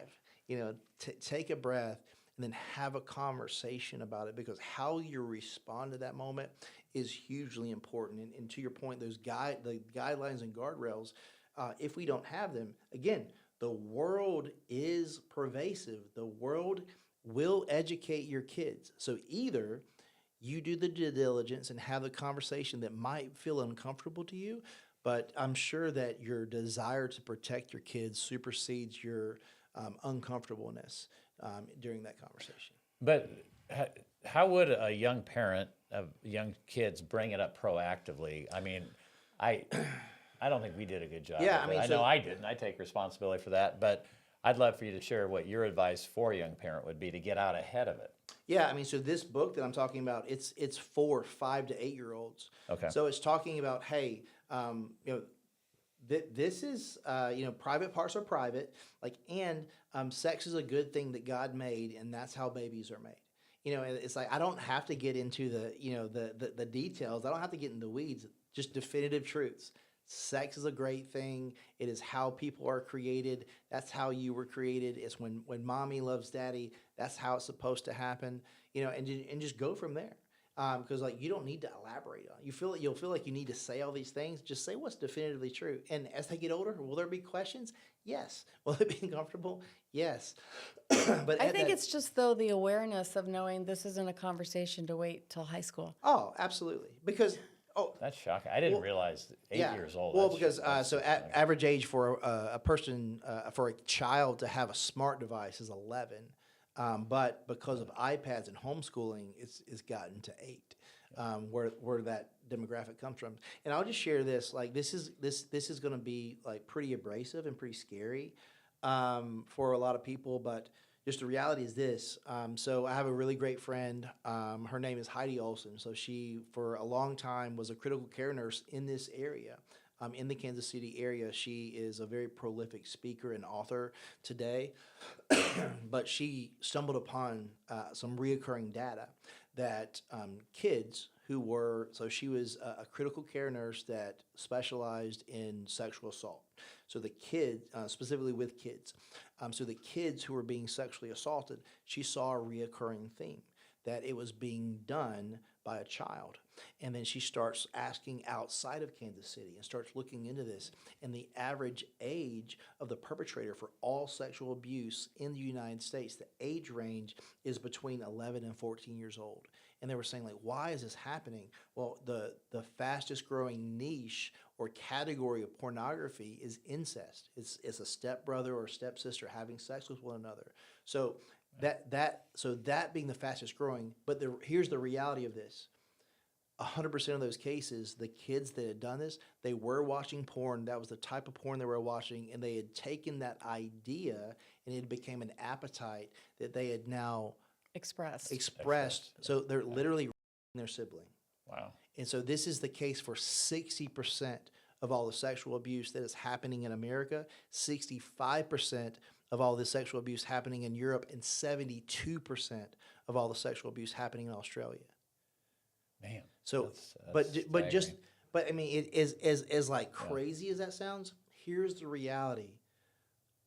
S2: take a breath and then have a conversation about it, because how you respond to that moment is hugely important. And to your point, the guidelines and guardrails, if we don't have them, again, the world is pervasive. The world will educate your kids. So either you do the due diligence and have the conversation that might feel uncomfortable to you, but I'm sure that your desire to protect your kids supersedes your uncomfortableness during that conversation.
S1: But how would a young parent of young kids bring it up proactively? I mean, I don't think we did a good job.
S2: Yeah,
S1: of it. I know I didn't. I take responsibility for that. But I'd love for you to share what your advice for a young parent would be to get out ahead of it.
S2: Yeah, so this book that I'm talking about, it's for 5 to 8-year-olds.
S1: Okay.
S2: So it's talking about, hey, this is, private parts are private, and sex is a good thing that God made, and that's how babies are made. It's like I don't have to get into the details. I don't have to get in the weeds. Just definitive truths. Sex is a great thing. It is how people are created. That's how you were created. It's when mommy loves daddy. That's how it's supposed to happen. And just go from there. Because like you don't need to elaborate on it. You'll feel like you need to say all these things. Just say what's definitively true. And as they get older, will there be questions? Yes. Will they be uncomfortable? Yes. But
S3: I think it's just, though, the awareness of knowing this isn't a conversation to wait till high school.
S2: oh, absolutely. Because
S1: That's shocking. I didn't realize 8 years old.
S2: Well,
S1: That's-
S2: because
S1: that's shocking.
S2: average age for a person for a child to have a smart device is 11, but because of iPads and homeschooling, it's gotten to 8, where that demographic comes from. And I'll just share this. Like this is going to be like pretty abrasive and pretty scary for a lot of people, but. Just the reality is this. So I have a really great friend. Her name is Heidi Olson. So she, for a long time, was a critical care nurse in this area, in the Kansas City area. She is a very prolific speaker and author today. But she stumbled upon some reoccurring data that kids who were, so she was a critical care nurse that specialized in sexual assault. So the kids, specifically with kids, so the kids who were being sexually assaulted, she saw a reoccurring theme, that it was being done by a child. And then she starts asking outside of Kansas City and starts looking into this. And the average age of the perpetrator for all sexual abuse in the United States, the age range is between 11 and 14 years old. And they were saying, like, why is this happening? Well, the fastest growing niche or category of pornography is incest. It's a stepbrother or stepsister having sex with one another. So that being the fastest growing, but here's the reality of this. 100% of those cases, the kids that had done this, they were watching porn. That was the type of porn they were watching, and they had taken that idea and it became an appetite that they had now expressed. So they're literally their sibling.
S1: Wow.
S2: And so this is the case for 60% of all the sexual abuse that is happening in America, 65% of all the sexual abuse happening in Europe, and 72% of all the sexual abuse happening in Australia.
S1: Man.
S2: So,
S1: that's
S2: but I mean, it is as like crazy as that sounds. Here's the reality: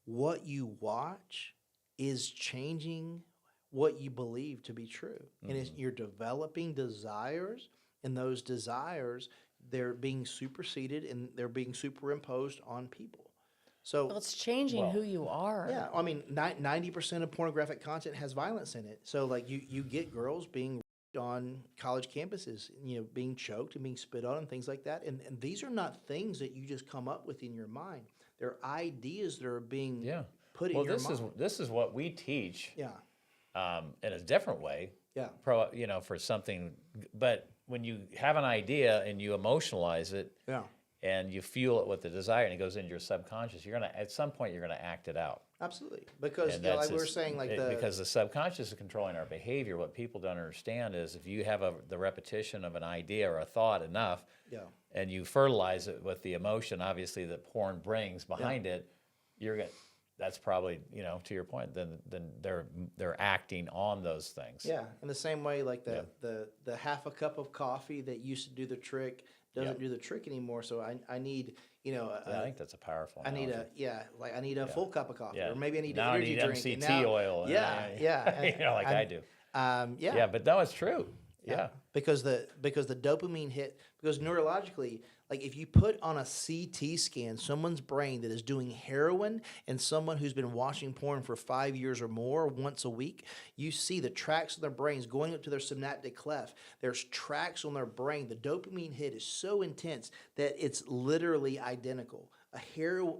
S2: what you watch is changing what you believe to be true, and you're developing desires, and those desires they're being superseded and they're being superimposed on people. So
S3: Well, it's changing who you are.
S2: yeah, I mean, 90% of pornographic content has violence in it. So like you get girls being on college campuses, being choked and being spit on and things like that. And these are not things that you just come up with in your mind. They're ideas that are being put in your mind.
S1: This is what we teach.
S2: Yeah.
S1: In a different way.
S2: Yeah.
S1: For something, but when you have an idea and you emotionalize it,
S2: Yeah.
S1: and you fuel it with the desire, and it goes into your subconscious, at some point you're gonna act it out.
S2: Absolutely. Because
S1: And
S2: like we were saying,
S1: because the subconscious is controlling our behavior. What people don't understand is if you have the repetition of an idea or a thought enough, and you fertilize it with the emotion, obviously that porn brings behind it, that's probably, to your point, then they're acting on those things.
S2: Yeah, in the same way, like the half a cup of coffee that used to do the trick doesn't do the trick anymore. So I need,
S1: I think that's a powerful analogy.
S2: I need a full cup of coffee, or maybe I need
S1: now
S2: an energy drink.
S1: MCT oil. I do. But no, it's true. Yeah.
S2: Because the dopamine hit, because neurologically, like if you put on a CT scan someone's brain that is doing heroin and someone who's been watching porn for 5 years or more once a week, you see the tracks in their brains going up to their synaptic cleft. There's tracks on their brain. The dopamine hit is so intense that it's literally identical.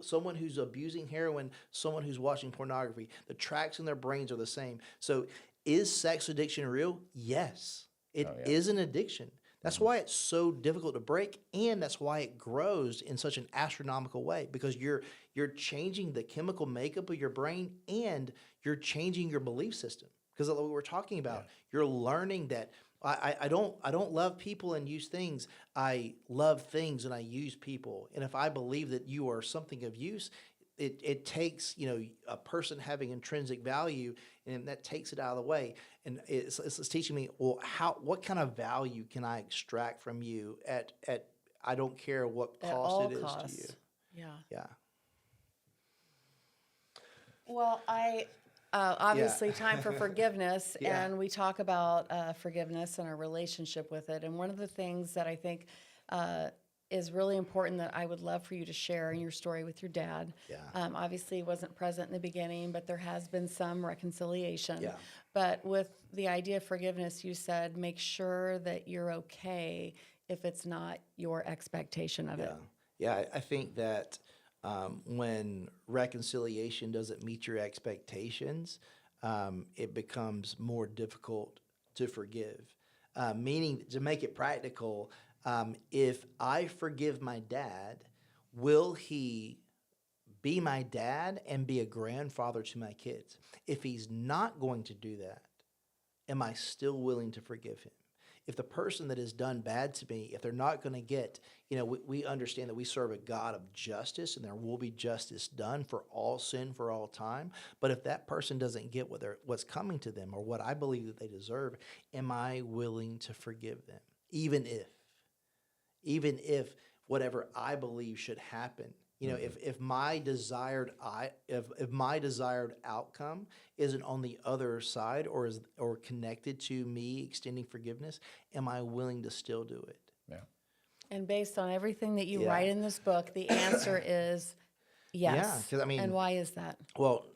S2: Someone who's abusing heroin, someone who's watching pornography, the tracks in their brains are the same. So is sex addiction real? Yes. It is an addiction. That's why it's so difficult to break, and that's why it grows in such an astronomical way, because you're changing the chemical makeup of your brain and you're changing your belief system. Because like what we're talking about, you're learning that I don't love people and use things. I love things and I use people. And if I believe that you are something of use, it takes a person having intrinsic value, and that takes it out of the way. And it's teaching me, well, what kind of value can I extract from you at I don't care what
S3: At
S2: cost
S3: all
S2: it is to you.
S3: costs. Yeah.
S2: Yeah.
S3: Well, obviously time for forgiveness,
S2: Yeah.
S3: and we talk about forgiveness and our relationship with it. And one of the things that I think is really important that I would love for you to share in your story with your dad.
S2: Yeah.
S3: Obviously, he wasn't present in the beginning, but there has been some reconciliation.
S2: Yeah.
S3: But with the idea of forgiveness, you said make sure that you're okay if it's not your expectation of it.
S2: Yeah, I think that when reconciliation doesn't meet your expectations, it becomes more difficult to forgive. Meaning, to make it practical, if I forgive my dad, will he be my dad and be a grandfather to my kids? If he's not going to do that, am I still willing to forgive him? If the person that has done bad to me, if they're not going to get, we understand that we serve a God of justice and there will be justice done for all sin for all time. But if that person doesn't get what's coming to them or what I believe that they deserve, am I willing to forgive them? Even if whatever I believe should happen, if my desired if my desired outcome isn't on the other side or connected to me extending forgiveness, am I willing to still do it?
S1: Yeah.
S3: And based on everything that you
S2: Yeah.
S3: write in this book, the answer is yes.
S2: Yeah, 'cause I mean-
S3: and why is that?
S2: Well,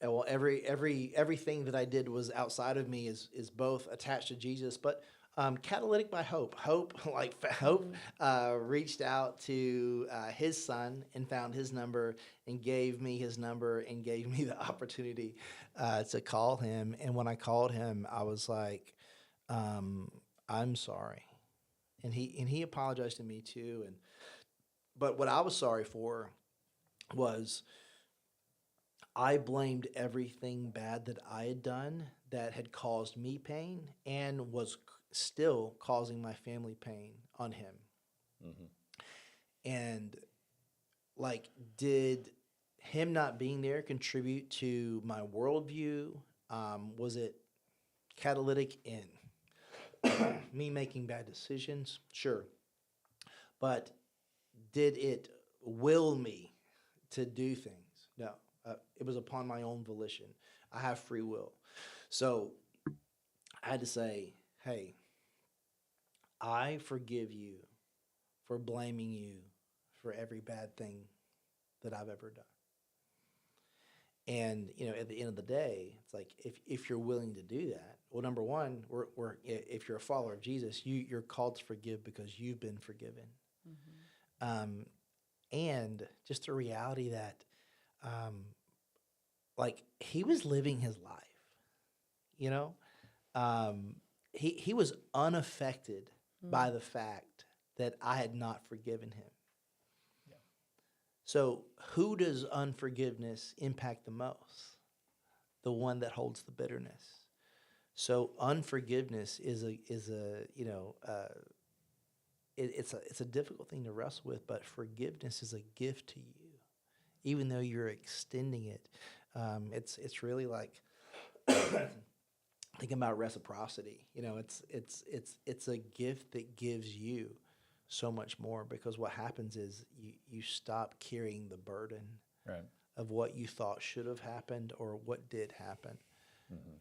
S2: everything that I did was outside of me is both attached to Jesus, but catalytic by hope. Hope reached out to his son and found his number and gave me his number and gave me the opportunity to call him. And when I called him, I was like, "I'm sorry," and he apologized to me too. But what I was sorry for was I blamed everything bad that I had done that had caused me pain and was still causing my family pain on him.
S1: Mm-hmm.
S2: And did him not being there contribute to my worldview? Was it catalytic in me making bad decisions? Sure. But did it will me to do things? No. It was upon my own volition. I have free will. So I had to say, hey, I forgive you for blaming you for every bad thing that I've ever done. And, at the end of the day, it's like, if you're willing to do that, well, number one, if you're a follower of Jesus, you're called to forgive because you've been forgiven. Mm-hmm. And just the reality that, he was living his life, he was unaffected by the fact that I had not forgiven him. Yeah. So who does unforgiveness impact the most? The one that holds the bitterness. So unforgiveness is it's a difficult thing to wrestle with, but forgiveness is a gift to you, even though you're extending it. It's really like thinking about reciprocity. It's a gift that gives you so much more, because what happens is you stop carrying the burden
S1: Right.
S2: of what you thought should have happened or what did happen.
S1: Mm-hmm.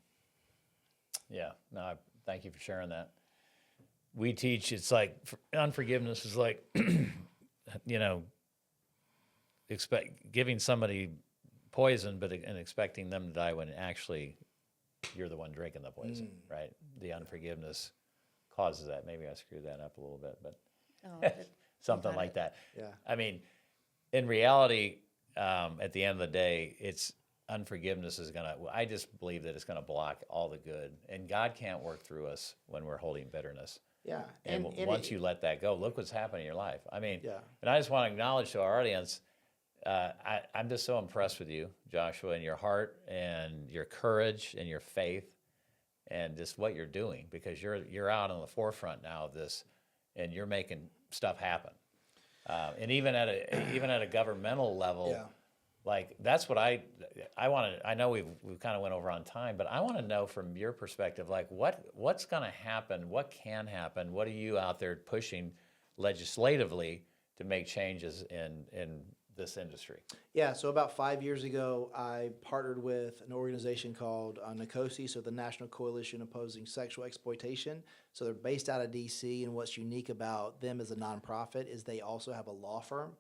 S1: Yeah. No, thank you for sharing that. We teach it's like unforgiveness is like, giving somebody poison, and expecting them to die when actually you're the one drinking the poison, right? The unforgiveness causes that. Maybe I screwed that up a little bit, but something like that.
S2: Yeah.
S1: I mean, in reality, at the end of the day, it's unforgiveness is I just believe that it's gonna block all the good, and God can't work through us when we're holding bitterness.
S2: Yeah.
S1: And once you let that go, look what's happened in your life. I mean,
S2: Yeah.
S1: and I just want to acknowledge to our audience, I'm just so impressed with you, Joshua, and your heart and your courage and your faith and just what you're doing, because you're out on the forefront now of this, and you're making stuff happen. And even at a governmental level,
S2: Yeah.
S1: like that's what I want to. I know we've kind of went over on time, but I want to know from your perspective, like what's going to happen, what can happen, what are you out there pushing legislatively to make changes in this industry?
S2: Yeah, so about 5 years ago, I partnered with an organization called NACOSI, so the National Coalition Opposing Sexual Exploitation. So they're based out of DC, and what's unique about them as a nonprofit is they also have a law firm.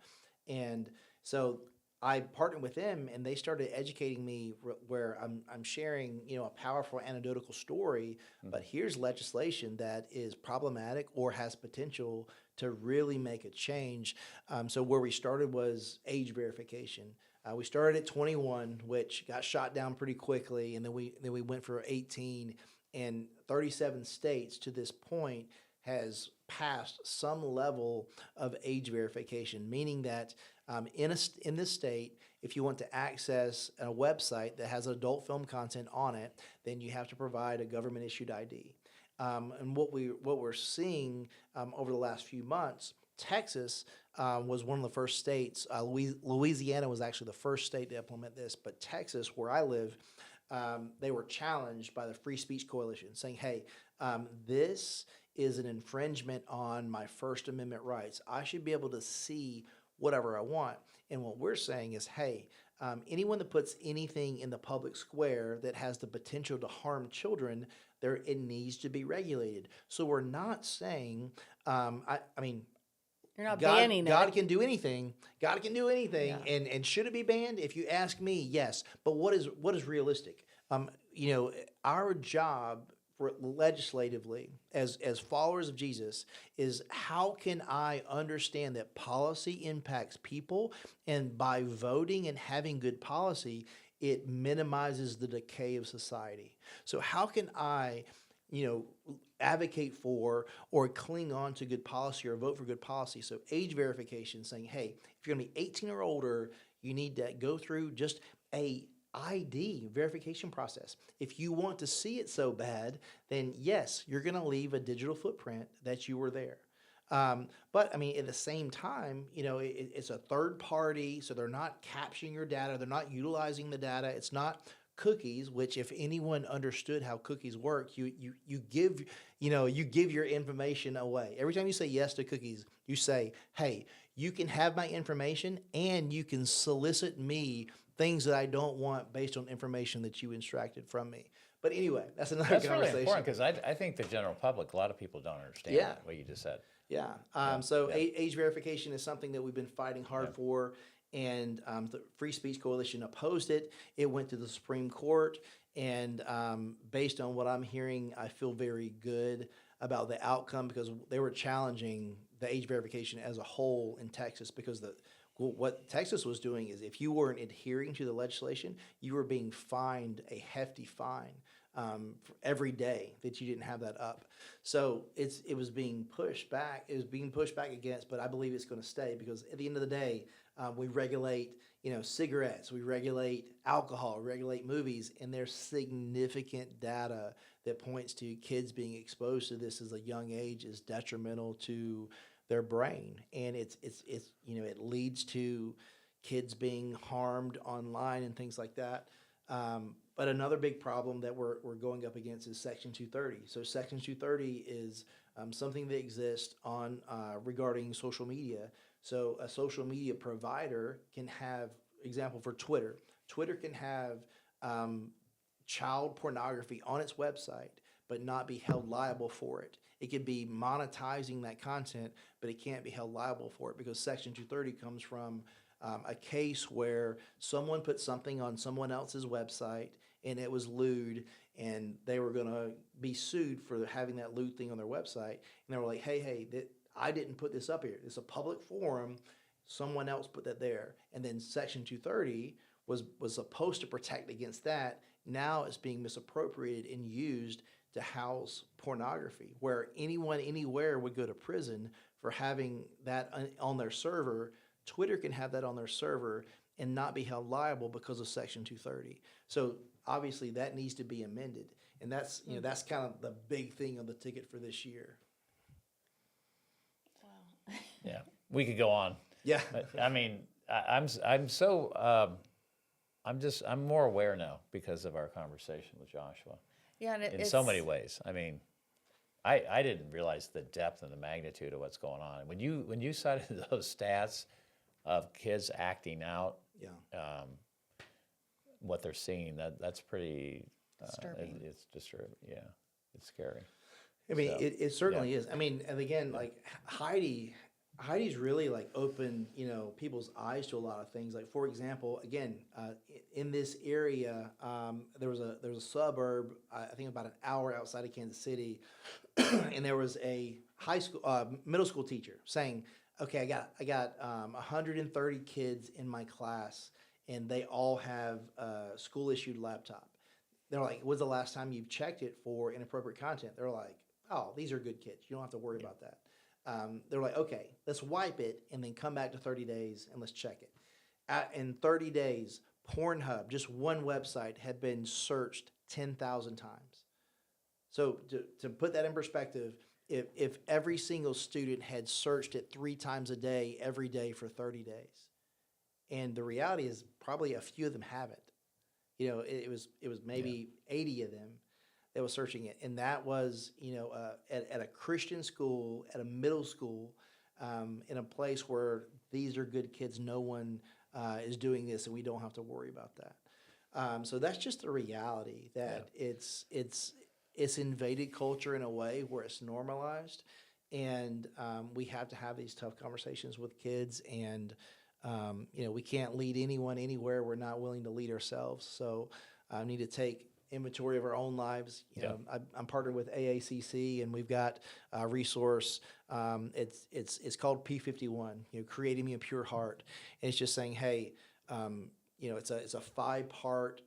S2: And so I partnered with them, and they started educating me where I'm sharing, a powerful anecdotal story, but here's legislation that is problematic or has potential to really make a change. So where we started was age verification. We started at 21, which got shot down pretty quickly, and then we went for 18, and 37 states to this point has passed some level of age verification, meaning that in this state, if you want to access a website that has adult film content on it, then you have to provide a government issued ID. And what we're seeing over the last few months, Texas was one of the first states. Louisiana was actually the first state to implement this, but Texas, where I live, they were challenged by the Free Speech Coalition, saying, "Hey, this is an infringement on my First Amendment rights. I should be able to see whatever I want." And what we're saying is, hey, anyone that puts anything in the public square that has the potential to harm children, it needs to be regulated. So we're not saying, I mean,
S3: You're not
S2: God,
S3: banning
S2: God
S3: it.
S2: can do anything. God can do anything.
S3: Yeah.
S2: And should it be banned? If you ask me, yes. But what is realistic? Our job legislatively as followers of Jesus is, how can I understand that policy impacts people, and by voting and having good policy, it minimizes the decay of society. So how can I advocate for or cling on to good policy or vote for good policy? So age verification, saying, hey, if you're going to be 18 or older, you need to go through just a ID verification process. If you want to see it so bad, then yes, you're going to leave a digital footprint that you were there. But I mean, at the same time, it's a third party, so they're not capturing your data. They're not utilizing the data. It's not cookies, which if anyone understood how cookies work, you give your information away. Every time you say yes to cookies, you say, hey, you can have my information and you can solicit me things that I don't want based on information that you extracted from me. But anyway, that's another
S1: That's
S2: conversation.
S1: really important, because I think the general public, a lot of people don't understand
S2: Yeah.
S1: that, what you just said.
S2: Yeah.
S1: Yeah.
S2: Age verification is something that we've been fighting hard for, and the Free Speech Coalition opposed it. It went to the Supreme Court, and based on what I'm hearing, I feel very good about the outcome, because they were challenging the age verification as a whole in Texas, because what Texas was doing is, if you weren't adhering to the legislation, you were being fined a hefty fine for every day that you didn't have that up. So it was being pushed back. It was being pushed back against, but I believe it's going to stay, because at the end of the day, we regulate cigarettes, we regulate alcohol, we regulate movies, and there's significant data that points to kids being exposed to this as a young age is detrimental to their brain, and it leads to kids being harmed online and things like that. But another big problem that we're going up against is Section 230. So Section 230 is something that exists on regarding social media. So a social media provider can have, example for Twitter. Twitter can have child pornography on its website, but not be held liable for it. It could be monetizing that content, but it can't be held liable for it, because Section 230 comes from a case where someone put something on someone else's website and it was lewd, and they were going to be sued for having that lewd thing on their website. And they were like, hey, I didn't put this up here. It's a public forum. Someone else put that there. And then Section 230 was supposed to protect against that. Now it's being misappropriated and used to house pornography, where anyone anywhere would go to prison for having that on their server. Twitter can have that on their server and not be held liable because of Section 230. So obviously that needs to be amended, and that's kind of the big thing on the ticket for this year.
S3: Wow.
S1: Yeah, we could go on.
S2: Yeah.
S1: But, I mean, I'm more aware now because of our conversation with Joshua.
S3: Yeah, and
S1: In so many ways. I mean, I didn't realize the depth and the magnitude of what's going on. When you cited those stats of kids acting out,
S2: Yeah.
S1: what they're seeing, that's pretty
S3: Disturbing.
S1: it's disturbing. Yeah, it's scary.
S2: I mean,
S1: So,
S2: it certainly is. I mean, and again, like Heidi's really like opened, people's eyes to a lot of things. Like, for example, again, in this area, there was a suburb, I think about an hour outside of Kansas City, and there was a middle school teacher saying, "Okay, I got 130 kids in my class, and they all have a school issued laptop." They're like, "When's the last time you've checked it for inappropriate content?" They're like, "Oh, these are good kids. You don't have to worry about that." They're like, "Okay, let's wipe it and then come back to 30 days and let's check it." In 30 days, Pornhub, just one website, had been searched 10,000 times. So to put that in perspective, if every single student had searched it 3 times a day, every day for 30 days, and the reality is probably a few of them haven't. It was maybe 80 of them that was searching it, and that was at a Christian school, at a middle school, in a place where these are good kids. No one is doing this, and we don't have to worry about that. So that's just the reality that it's invaded culture in a way where it's normalized, and we have to have these tough conversations with kids, and we can't lead anyone anywhere we're not willing to lead ourselves. So I need to take inventory of our own lives. I'm partnered with AACC, and we've got a resource. It's called P51. Creating me a pure heart, and it's just saying, hey, it's a 5-part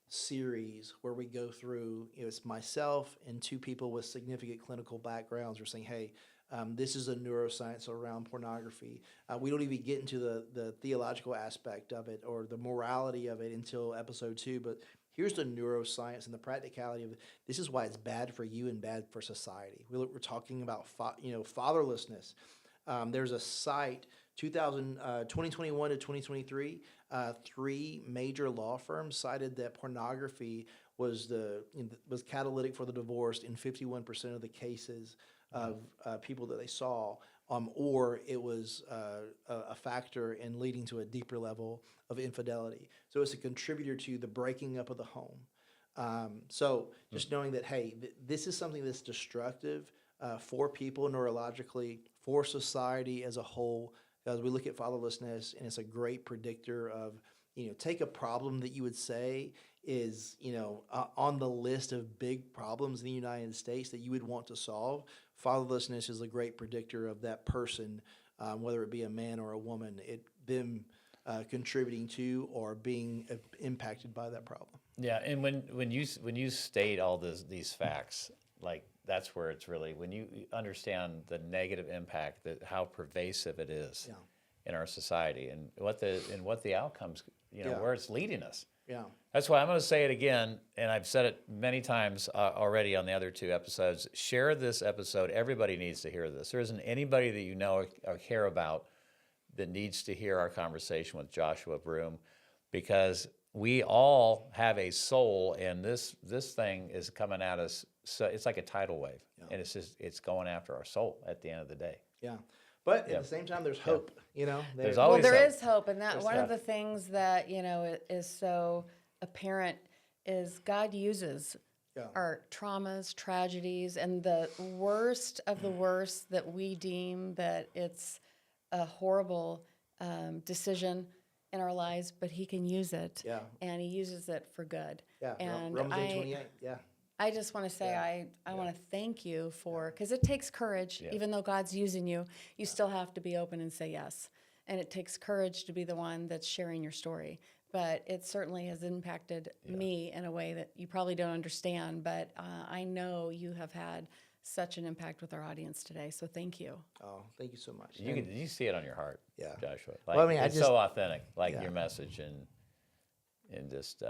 S2: series where we go through. It's myself and 2 people with significant clinical backgrounds. We're saying, hey. This is a neuroscience around pornography. We don't even get into the theological aspect of it or the morality of it until episode 2. But here's the neuroscience and the practicality of it. This is why it's bad for you and bad for society. We're talking about fatherlessness. There's a site 2021 to 2023. 3 major law firms cited that pornography was catalytic for the divorce in 51% of the cases of people that they saw, or it was a factor in leading to a deeper level of infidelity. So it's a contributor to the breaking up of the home. So just knowing that, hey, this is something that's destructive for people neurologically, for society as a whole, as we look at fatherlessness, and it's a great predictor of, take a problem that you would say is, on the list of big problems in the United States that you would want to solve. Fatherlessness is a great predictor of that person, whether it be a man or a woman, them contributing to or being impacted by that problem.
S1: Yeah, and when you state all these facts, like that's where it's really, when you understand the negative impact, that how pervasive it is in our society, and what the outcomes, where it's leading us.
S2: Yeah.
S1: That's why I'm going to say it again, and I've said it many times already on the other 2 episodes. Share this episode. Everybody needs to hear this. There isn't anybody that you know or care about that needs to hear our conversation with Joshua Broome, because we all have a soul, and this thing is coming at us. So it's like a tidal wave, and it's going after our soul at the end of the day.
S2: Yeah. But at the same time, there's hope.
S1: There's always
S3: there
S1: hope.
S3: is hope, and that
S2: There's
S3: one
S2: hope.
S3: of the things that is so apparent is God uses our traumas, tragedies, and the worst of the worst that we deem that it's a horrible decision in our lives, but He can use it, and He uses it for good.
S2: Yeah.
S3: And
S2: Romans 8:28. Yeah.
S3: I just want to say I want to thank you for, because it takes courage. Even though God's using you, you still have to be open and say yes. And it takes courage to be the one that's sharing your story. But it certainly has impacted me in a way that you probably don't understand. But I know you have had such an impact with our audience today. So thank you.
S2: Oh, thank you so much.
S1: You see it on your heart, Joshua. Like,
S2: Well, I mean,
S1: it's so authentic, like your message, and just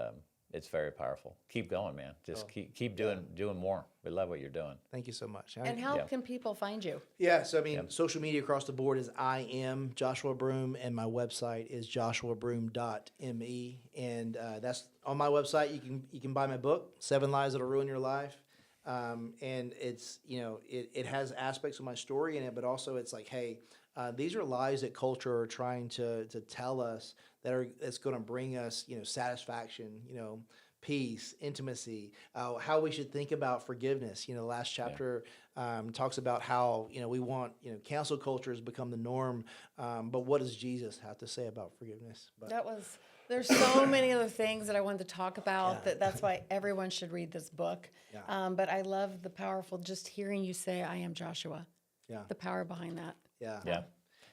S1: it's very powerful. Keep going, man. Just keep doing more. We love what you're doing.
S2: Thank you so much.
S3: And how can people find you?
S2: Yeah, so I mean, social media across the board is I am Joshua Broome, and my website is joshuabroome.me, and that's on my website. You can buy my book, 7 Lies That'll Ruin Your Life. And it's, it has aspects of my story in it, but also it's like, hey, these are lies that culture are trying to tell us that's going to bring us, satisfaction, peace, intimacy, how we should think about forgiveness. The last chapter talks about how, we want, cancel culture has become the norm. But what does Jesus have to say about forgiveness? But
S3: There's so many other things that I wanted to talk about.
S2: Yeah.
S3: That's why everyone should read this book.
S2: Yeah.
S3: But I love the powerful, just hearing you say, I am Joshua.
S2: Yeah.
S3: The power behind that.
S2: Yeah.
S1: Yeah.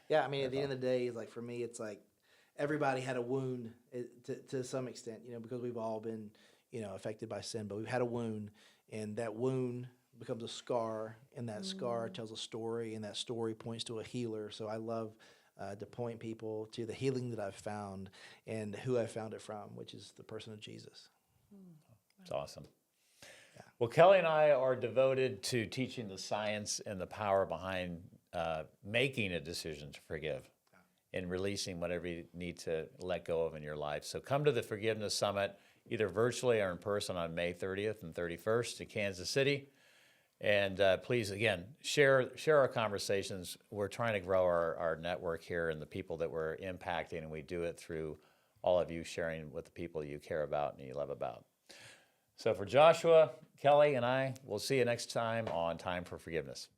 S2: Yeah. I mean, at the end of the day, like for me, it's like everybody had a wound to some extent, because we've all been, affected by sin, but we've had a wound, and that wound becomes a scar, and that scar tells a story, and that story points to a healer. So I love to point people to the healing that I've found and who I found it from, which is the person of Jesus.
S1: It's awesome. Well, Kelly and I are devoted to teaching the science and the power behind making a decision to forgive and releasing whatever you need to let go of in your life. So come to the Forgiveness Summit, either virtually or in person on May 30th and 31st in Kansas City. And please, again, share our conversations. We're trying to grow our network here and the people that we're impacting, and we do it through all of you sharing with the people you care about and you love about. So for Joshua, Kelly, and I, we'll see you next time on Time for Forgiveness.